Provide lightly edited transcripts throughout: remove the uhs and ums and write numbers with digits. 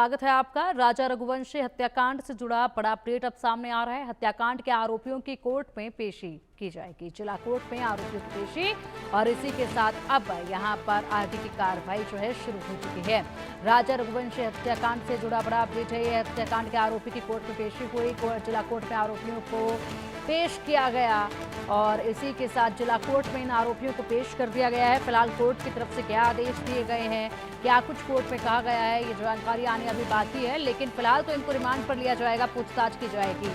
स्वागत है आपका। राजा रघुवंशी हत्याकांड से जुड़ा बड़ा अपडेट अब सामने आ रहा है। हत्याकांड के आरोपियों की कोर्ट में पेशी की जाएगी। जिला कोर्ट में आरोपियों की पेशी और इसी के साथ अब यहां पर आगे की कार्रवाई जो है शुरू हो चुकी है। राजा रघुवंशी हत्याकांड से जुड़ा बड़ा अपडेट है। यह हत्याकांड के आरोपी की कोर्ट में पेशी हुई। जिला कोर्ट में आरोपियों को पेश किया गया और इसी के साथ जिला कोर्ट में इन आरोपियों को पेश कर दिया गया है। फिलहाल कोर्ट की तरफ से क्या आदेश दिए गए हैं, क्या कुछ कोर्ट में कहा गया है, ये जानकारी आने अभी बाकी है, लेकिन फिलहाल तो इनको रिमांड पर लिया जाएगा, पूछताछ की जाएगी।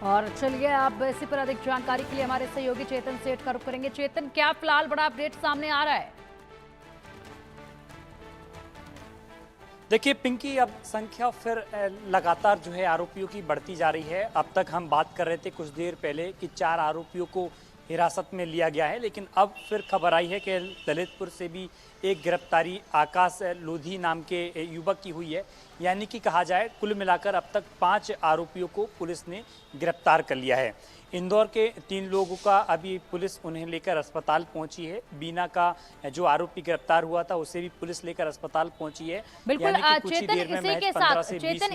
और चलिए अब इसी पर अधिक जानकारी के लिए हमारे सहयोगी चेतन सेठ का रुख करेंगे। चेतन, क्या फिलहाल बड़ा अपडेट सामने आ रहा है? देखिए पिंकी, अब संख्या फिर लगातार जो है आरोपियों की बढ़ती जा रही है। अब तक हम बात कर रहे थे कुछ देर पहले कि 4 आरोपियों को हिरासत में लिया गया है, लेकिन अब फिर खबर आई है कि ललितपुर से भी एक गिरफ्तारी आकाश लोधी नाम के युवक की हुई है। यानी कि कहा जाए कुल मिलाकर अब तक 5 आरोपियों को पुलिस ने गिरफ्तार कर लिया है। इंदौर के 3 लोगों का अभी पुलिस उन्हें लेकर अस्पताल पहुंची है। बीना का जो आरोपी गिरफ्तार हुआ था उसे भी पुलिस लेकर अस्पताल पहुंची है। बिल्कुल चेतन,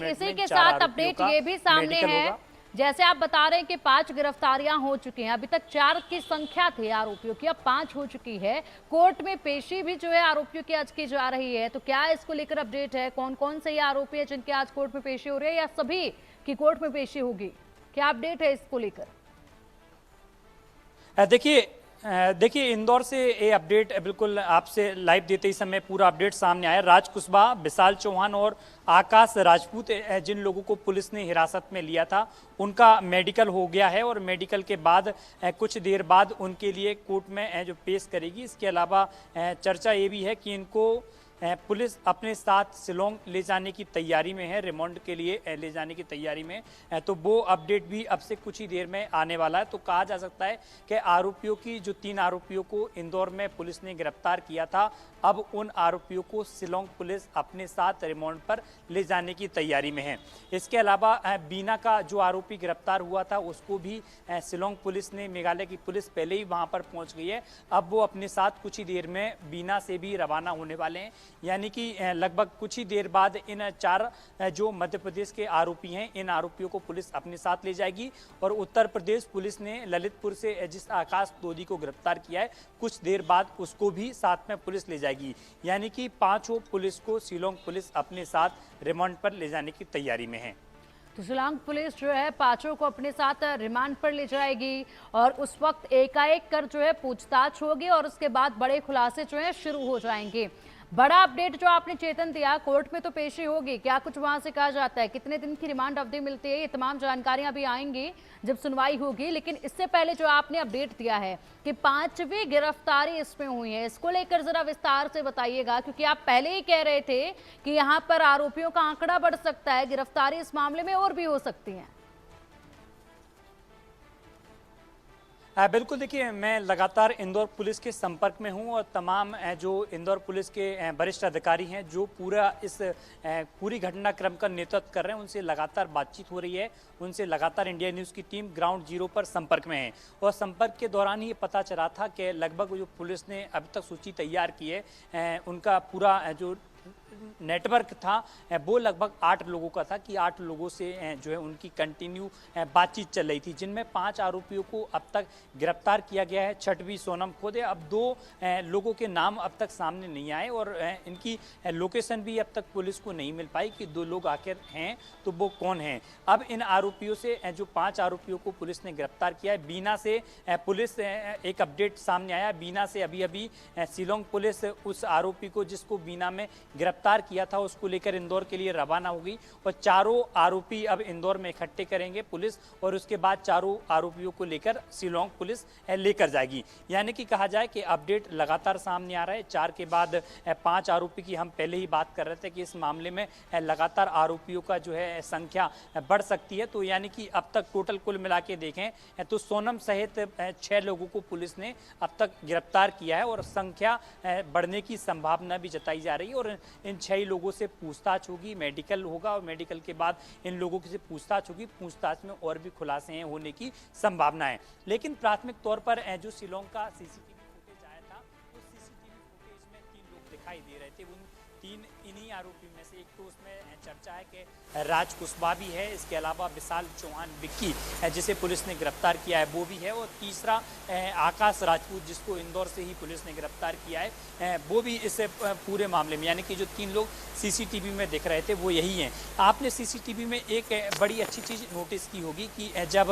इसी के साथ अपडेट ये भी सामने है, जैसे आप बता रहे हैं कि 5 गिरफ्तारियां हो चुकी हैं। अभी तक 4 की संख्या थी आरोपियों की, अब 5 हो चुकी है। कोर्ट में पेशी भी जो है आरोपियों की आज की जा रही है, तो क्या इसको लेकर अपडेट है? कौन कौन से ये आरोपी है जिनके आज कोर्ट में पेशी हो रही है, या सभी की कोर्ट में पेशी होगी? क्या अपडेट है इसको लेकर? देखिए इंदौर से ये अपडेट बिल्कुल आपसे लाइव देते ही समय पूरा अपडेट सामने आया। राज कुशवाहा, विशाल चौहान और आकाश राजपूत जिन लोगों को पुलिस ने हिरासत में लिया था उनका मेडिकल हो गया है और मेडिकल के बाद कुछ देर बाद उनके लिए कोर्ट में जो पेश करेगी। इसके अलावा चर्चा ये भी है कि इनको पुलिस अपने साथ शिलोंग ले जाने की तैयारी में है, रिमांड के लिए ले जाने की तैयारी में। तो वो अपडेट भी अब से कुछ ही देर में आने वाला है। तो कहा जा सकता है कि आरोपियों की जो 3 आरोपियों को इंदौर में पुलिस ने गिरफ्तार किया था, अब उन आरोपियों को शिलोंग पुलिस अपने साथ रिमांड पर ले जाने की तैयारी में है। इसके अलावा बीना का जो आरोपी गिरफ्तार हुआ था उसको भी शिलोंग पुलिस ने, मेघालय की पुलिस पहले ही वहां पर पहुंच गई है। अब वो अपने साथ कुछ ही देर में बीना से भी रवाना होने वाले हैं। यानी कि लगभग कुछ ही देर बाद इन 4 जो मध्य प्रदेश के आरोपी हैं, इन आरोपियों को पुलिस अपने साथ ले जाएगी। और उत्तर प्रदेश पुलिस ने ललितपुर से जिस आकाश लोधी को गिरफ्तार किया है, कुछ देर बाद उसको भी साथ में पुलिस ले जाएगी। यानी कि 5 पुलिस को शिलोंग पुलिस अपने साथ रिमांड पर ले जाने की तैयारी में है। तो शिलोंग पुलिस जो है 5 को अपने साथ रिमांड पर ले जाएगी और उस वक्त एकाएक कर जो है पूछताछ होगी और उसके बाद बड़े खुलासे जो है शुरू हो जाएंगे। बड़ा अपडेट जो आपने चेतन दिया, कोर्ट में तो पेशी होगी, क्या कुछ वहां से कहा जाता है, कितने दिन की रिमांड अवधि मिलती है, ये तमाम जानकारियां भी आएंगी जब सुनवाई होगी। लेकिन इससे पहले जो आपने अपडेट दिया है कि 5वीं गिरफ्तारी इसमें हुई है, इसको लेकर जरा विस्तार से बताइएगा, क्योंकि आप पहले ही कह रहे थे कि यहाँ पर आरोपियों का आंकड़ा बढ़ सकता है, गिरफ्तारी इस मामले में और भी हो सकती है। बिल्कुल, देखिए मैं लगातार इंदौर पुलिस के संपर्क में हूं और तमाम जो इंदौर पुलिस के वरिष्ठ अधिकारी हैं जो पूरी घटनाक्रम का नेतृत्व कर रहे हैं, उनसे लगातार बातचीत हो रही है। उनसे लगातार इंडिया न्यूज़ की टीम ग्राउंड जीरो पर संपर्क में है और संपर्क के दौरान ही पता चला था कि लगभग जो पुलिस ने अभी तक सूची तैयार की है, उनका पूरा जो नेटवर्क था वो लगभग 8 लोगों का था कि 8 लोगों से जो है उनकी कंटिन्यू बातचीत चल रही थी, जिनमें 5 आरोपियों को अब तक गिरफ्तार किया गया है। छठवी सोनम खोदे। अब 2 लोगों के नाम अब तक सामने नहीं आए और इनकी लोकेशन भी अब तक पुलिस को नहीं मिल पाई कि 2 लोग आखिर हैं तो वो कौन हैं। अब इन आरोपियों से जो 5 आरोपियों को पुलिस ने गिरफ्तार किया है। बीना से पुलिस एक अपडेट सामने आया, बीना से अभी अभी शिलोंग पुलिस उस आरोपी को जिसको बीना में गिरफ्तार किया था उसको लेकर इंदौर के लिए रवाना होगी और चारों आरोपी अब इंदौर में इकट्ठे करेंगे पुलिस और उसके बाद चारों आरोपियों को लेकर शिलोंग पुलिस लेकर जाएगी। यानी कि कहा जाए कि अपडेट लगातार सामने आ रहा है। 4 के बाद 5 आरोपी की हम पहले ही बात कर रहे थे कि इस मामले में लगातार आरोपियों का जो है संख्या बढ़ सकती है। तो यानी कि अब तक टोटल कुल मिला के देखें तो सोनम सहित 6 लोगों को पुलिस ने अब तक गिरफ्तार किया है और संख्या बढ़ने की संभावना भी जताई जा रही है। और इन 6 लोगों से पूछताछ होगी, मेडिकल होगा और मेडिकल के बाद इन लोगों से पूछताछ होगी। पूछताछ में और भी खुलासे होने की संभावना है। लेकिन प्राथमिक तौर पर जो शिलोंग का सीसीटीवी फुटेज आया था उस सीसीटीवी फुटेज में 3 लोग दिखाई दे रहे थे। उन 3 इन्हीं आरोपियों में से एक तो उसमें चर्चा है कि राज कुशवाहा भी है, इसके अलावा विशाल चौहान विक्की जिसे पुलिस ने गिरफ्तार किया है वो भी है और तीसरा आकाश राजपूत जिसको इंदौर से ही पुलिस ने गिरफ्तार किया है वो भी इस पूरे मामले में, यानी कि जो 3 लोग सीसीटीवी में दिख रहे थे वो यही हैं। आपने सीसीटीवी में एक बड़ी अच्छी चीज़ नोटिस की होगी कि जब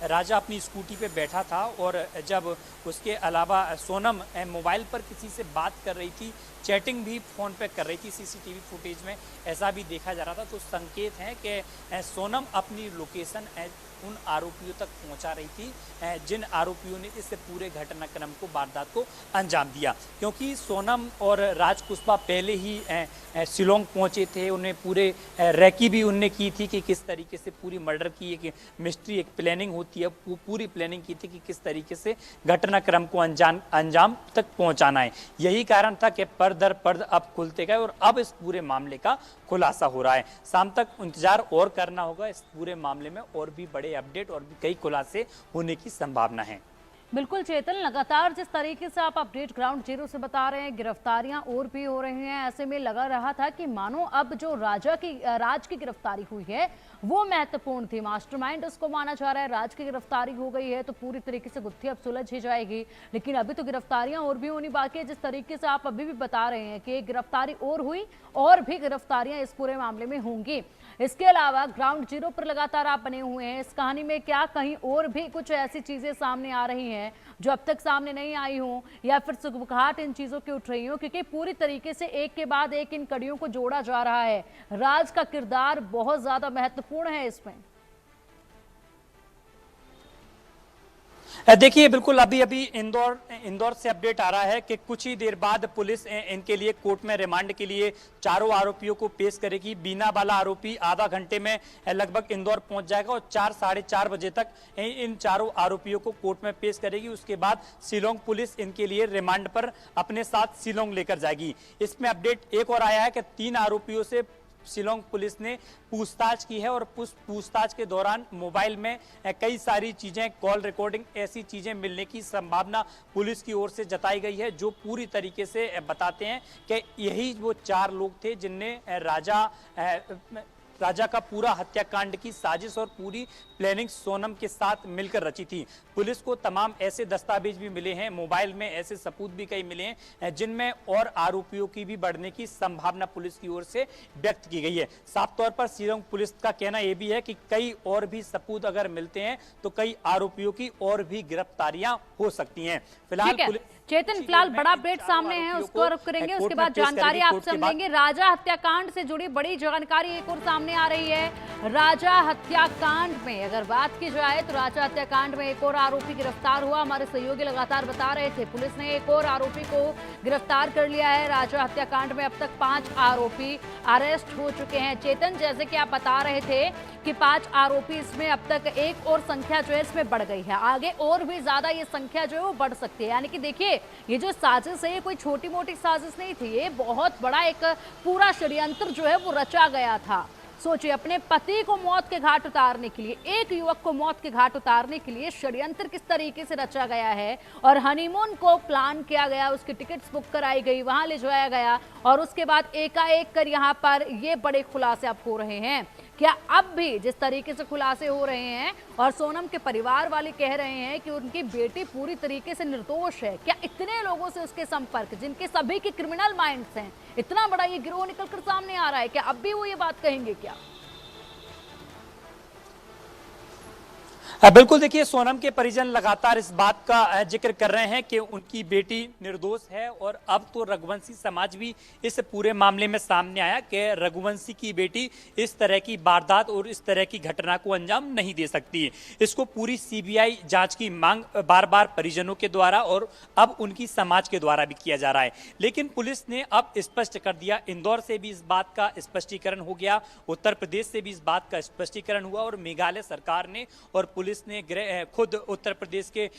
राजा अपनी स्कूटी पे बैठा था और जब उसके अलावा सोनम मोबाइल पर किसी से बात कर रही थी, चैटिंग भी फ़ोन पे कर रही थी, सीसीटीवी फुटेज में ऐसा भी देखा जा रहा था। तो संकेत है कि सोनम अपनी लोकेशन उन आरोपियों तक पहुंचा रही थी जिन आरोपियों ने इस पूरे घटनाक्रम को, वारदात को अंजाम दिया। क्योंकि सोनम और राज कुशवाहा पहले ही शिलोंग पहुंचे थे, उन्हें पूरे रैकी भी उनने की थी कि किस तरीके से पूरी मर्डर की एक मिस्ट्री, एक प्लानिंग होती है, वो पूरी प्लानिंग की थी कि किस तरीके से घटनाक्रम को अंजाम तक पहुंचाना है। यही कारण था कि पर्द दर पर्द अब खुलते गए और अब इस पूरे मामले का खुलासा हो रहा है। शाम तक इंतजार और करना होगा, इस पूरे मामले में और भी बड़े अपडेट और भी कई खुलासे होने की संभावना है। बिल्कुल चेतन, लगातार जिस तरीके से आप अपडेट ग्राउंड जीरो से बता रहे हैं, गिरफ्तारियां और भी हो रही हैं, ऐसे में लगा रहा था कि मानो अब जो राज की गिरफ्तारी हुई है वो महत्वपूर्ण थी, मास्टरमाइंड उसको माना जा रहा है। राज की गिरफ्तारी हो गई है तो पूरी तरीके से गुत्थी अब सुलझ ही जाएगी, लेकिन अभी तो गिरफ्तारियां और भी होनी बाकी है। जिस तरीके से आप अभी भी बता रहे हैं कि गिरफ्तारी और हुई और भी गिरफ्तारियां इस पूरे मामले में होंगी। इसके अलावा ग्राउंड जीरो पर लगातार आप बने हुए हैं, इस कहानी में क्या कहीं और भी कुछ ऐसी चीजें सामने आ रही हैं जो अब तक सामने नहीं आई हो, या फिर सुगबुगाहट इन चीजों की उठ रही हो? क्योंकि पूरी तरीके से एक के बाद एक इन कड़ियों को जोड़ा जा रहा है। राज का किरदार बहुत ज्यादा महत्वपूर्ण है इसमें। देखिए बिल्कुल अभी इंदौर से अपडेट आ रहा है कि कुछ ही देर बाद पुलिस इनके लिए कोर्ट में रिमांड के लिए चारों आरोपियों को पेश करेगी। बीना वाला आरोपी आधा घंटे में लगभग इंदौर पहुंच जाएगा और 4 साढ़े 4 बजे तक इन चारों आरोपियों को कोर्ट में पेश करेगी। उसके बाद शिलोंग पुलिस इनके लिए रिमांड पर अपने साथ शिलोंग लेकर जाएगी। इसमें अपडेट एक और आया है कि 3 आरोपियों से शिलोंग पुलिस ने पूछताछ की है और पूछताछ के दौरान मोबाइल में कई सारी चीजें, कॉल रिकॉर्डिंग, ऐसी चीजें मिलने की संभावना पुलिस की ओर से जताई गई है, जो पूरी तरीके से बताते हैं कि यही वो 4 लोग थे जिनने राजा का पूरा हत्याकांड की साजिश और पूरी प्लानिंग सोनम के साथ मिलकर रची थी। पुलिस को तमाम ऐसे दस्तावेज भी मिले हैं, मोबाइल में ऐसे सबूत भी कई मिले हैं जिनमें और आरोपियों की भी बढ़ने की संभावना पुलिस की ओर से व्यक्त की गई है। साफ तौर पर शिलोंग पुलिस का कहना यह भी है कि कई और भी सबूत अगर मिलते हैं तो कई आरोपियों की और भी गिरफ्तारियां हो सकती हैं। फिलहाल चेतन, फिलहाल बड़ा अपडेट सामने है, उसको रुक करेंगे, उसके बाद जानकारी आपसे लेंगे। राजा हत्याकांड से जुड़ी बड़ी जानकारी एक और सामने आ रही है। राजा हत्याकांड में अगर बात की जाए तो राजा हत्याकांड में एक और आरोपी गिरफ्तार हुआ। हमारे सहयोगी लगातार बता रहे थे, पुलिस ने एक और आरोपी को गिरफ्तार कर लिया है। राजा हत्याकांड में अब तक 5 आरोपी अरेस्ट हो चुके हैं। चेतन, जैसे कि आप बता रहे थे कि 5 आरोपी, इसमें अब तक एक और संख्या जो है इसमें बढ़ गई है, आगे और भी ज्यादा ये संख्या जो है वो बढ़ सकती है। यानी कि देखिए, ये जो साजिश है ये कोई छोटी मोटी साजिश नहीं थी, ये बहुत बड़ा एक पूरा षड्यंत्र जो है वो रचा गया था। सोचिए, अपने पति को मौत के घाट उतारने के लिए, एक युवक को मौत के घाट उतारने के लिए षड्यंत्र किस तरीके से रचा गया है और हनीमून को प्लान किया गया, उसकी टिकट्स बुक कराई गई, वहां ले जाया गया और उसके बाद एकाएक कर यहाँ पर ये बड़े खुलासे अब हो रहे हैं। क्या अब भी जिस तरीके से खुलासे हो रहे हैं और सोनम के परिवार वाले कह रहे हैं कि उनकी बेटी पूरी तरीके से निर्दोष है, क्या इतने लोगों से उसके संपर्क, जिनके सभी के क्रिमिनल माइंड्स हैं, इतना बड़ा ये गिरोह निकलकर सामने आ रहा है, क्या अब भी वो ये बात कहेंगे क्या? बिल्कुल, देखिए सोनम के परिजन लगातार इस बात का जिक्र कर रहे हैं कि उनकी बेटी निर्दोष है और अब तो रघुवंशी समाज भी इस पूरे मामले में सामने आया कि रघुवंशी की बेटी इस तरह की वारदात और इस तरह की घटना को अंजाम नहीं दे सकती। इसको पूरी सीबीआई जांच की मांग बार बार परिजनों के द्वारा और अब उनकी समाज के द्वारा भी किया जा रहा है, लेकिन पुलिस ने अब स्पष्ट कर दिया। इंदौर से भी इस बात का स्पष्टीकरण हो गया, उत्तर प्रदेश से भी इस बात का स्पष्टीकरण हुआ और मेघालय सरकार ने और पुलिस ने खुद उत्तर प्रदेश के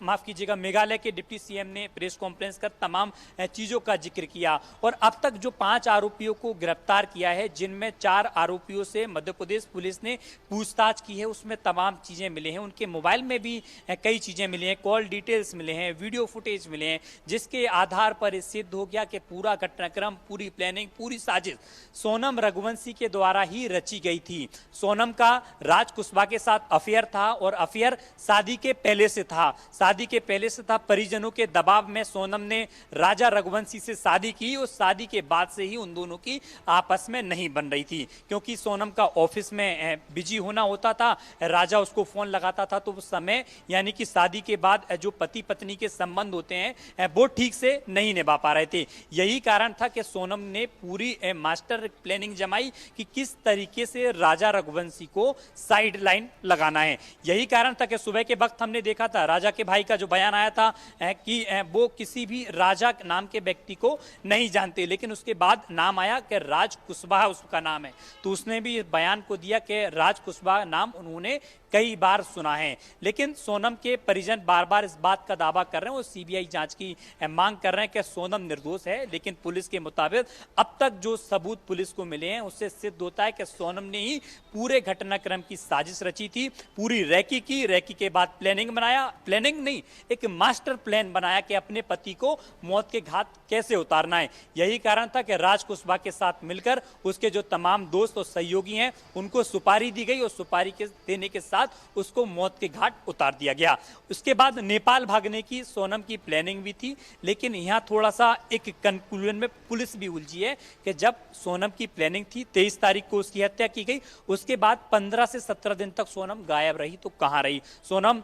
माफ कीजिएगा मेघालय के डिप्टी सीएम ने प्रेस कॉन्फ्रेंस कर तमाम चीजों का जिक्र किया और अब तक जो 5 आरोपियों को गिरफ्तार किया है, जिनमें 4 आरोपियों से मध्य प्रदेश पुलिस ने पूछताछ की है, उसमें तमाम चीजें मिली हैं। उनके मोबाइल में भी कई चीजें मिली हैं, कॉल डिटेल्स मिले हैं, वीडियो फुटेज मिले हैं, जिसके आधार पर यह सिद्ध हो गया कि पूरा घटनाक्रम, पूरी प्लानिंग, पूरी साजिश सोनम रघुवंशी के द्वारा ही रची गई थी। सोनम का राज कुशवाहा के साथ अफेयर था और अफेयर शादी के पहले से था, शादी के पहले से था। परिजनों के दबाव में सोनम ने राजा रघुवंशी से शादी की और शादी के बाद से ही उन दोनों की आपस में नहीं बन रही थी, क्योंकि सोनम का ऑफिस में बिजी होना होता था, राजा उसको फोन लगाता था, तो उस समय यानी कि शादी के बाद जो पति पत्नी के संबंध होते हैं वो ठीक से नहीं निभा पा रहे थे। यही कारण था कि सोनम ने पूरी मास्टर प्लानिंग जमाई कि किस तरीके से राजा रघुवंशी को साइड लाइन लगाना है। यही कारण था कि सुबह के वक्त हमने देखा था राजा के भाई का जो बयान आया था कि वो किसी भी राजा नाम के व्यक्ति को नहीं जानते, लेकिन उसके बाद नाम आया कि राज कुशवाहा उसका नाम है, तो उसने भी बयान को दिया कि राज कुशवाहा नाम उन्होंने कई बार सुना है। लेकिन सोनम के परिजन बार बार इस बात का दावा कर रहे हैं और सीबीआई जांच की मांग कर रहे हैं कि सोनम निर्दोष है, लेकिन पुलिस के मुताबिक अब तक जो सबूत पुलिस को मिले हैं उससे सिद्ध होता है कि सोनम ने ही पूरे घटनाक्रम की साजिश रची थी, पूरी रैकी की, रैकी के बाद प्लानिंग बनाया, प्लानिंग नहीं एक मास्टर प्लान बनाया कि अपने पति को मौत के घाट कैसे उतारना है। यही कारण था कि राज कुशवाहा के साथ मिलकर उसके जो तमाम दोस्त और सहयोगी हैं उनको सुपारी दी गई और सुपारी के देने के साथ उसको मौत के घाट उतार दिया गया। उसके बाद नेपाल भागने की सोनम की प्लानिंग भी थी, लेकिन यहाँ थोड़ा सा एक कंक्लूजन में पुलिस भी उलझी है कि जब सोनम की प्लानिंग थी 23 तारीख को उसकी हत्या की गई, उसके बाद 15 से 17 दिन तक सोनम गायब रही, तो कहाँ रही सोनम?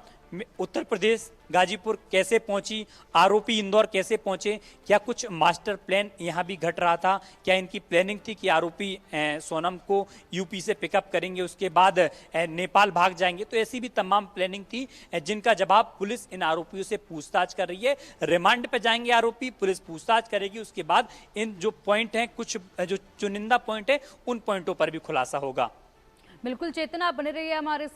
उत्तर प्रदेश गाजीपुर कैसे पहुंची, आरोपी इंदौर कैसे पहुंचे, क्या कुछ मास्टर प्लान यहां भी घट रहा था? क्या इनकी प्लानिंग थी कि आरोपी सोनम को यूपी से पिकअप करेंगे, उसके बाद नेपाल भाग जाएंगे? तो ऐसी भी तमाम प्लानिंग थी जिनका जवाब पुलिस इन आरोपियों से पूछताछ कर रही है। रिमांड पे जाएंगे आरोपी, पुलिस पूछताछ करेगी, उसके बाद इन जो पॉइंट हैं, कुछ जो चुनिंदा पॉइंट है, उन पॉइंटों पर भी खुलासा होगा। बिल्कुल चेतना, बने रहिए हमारे साथ।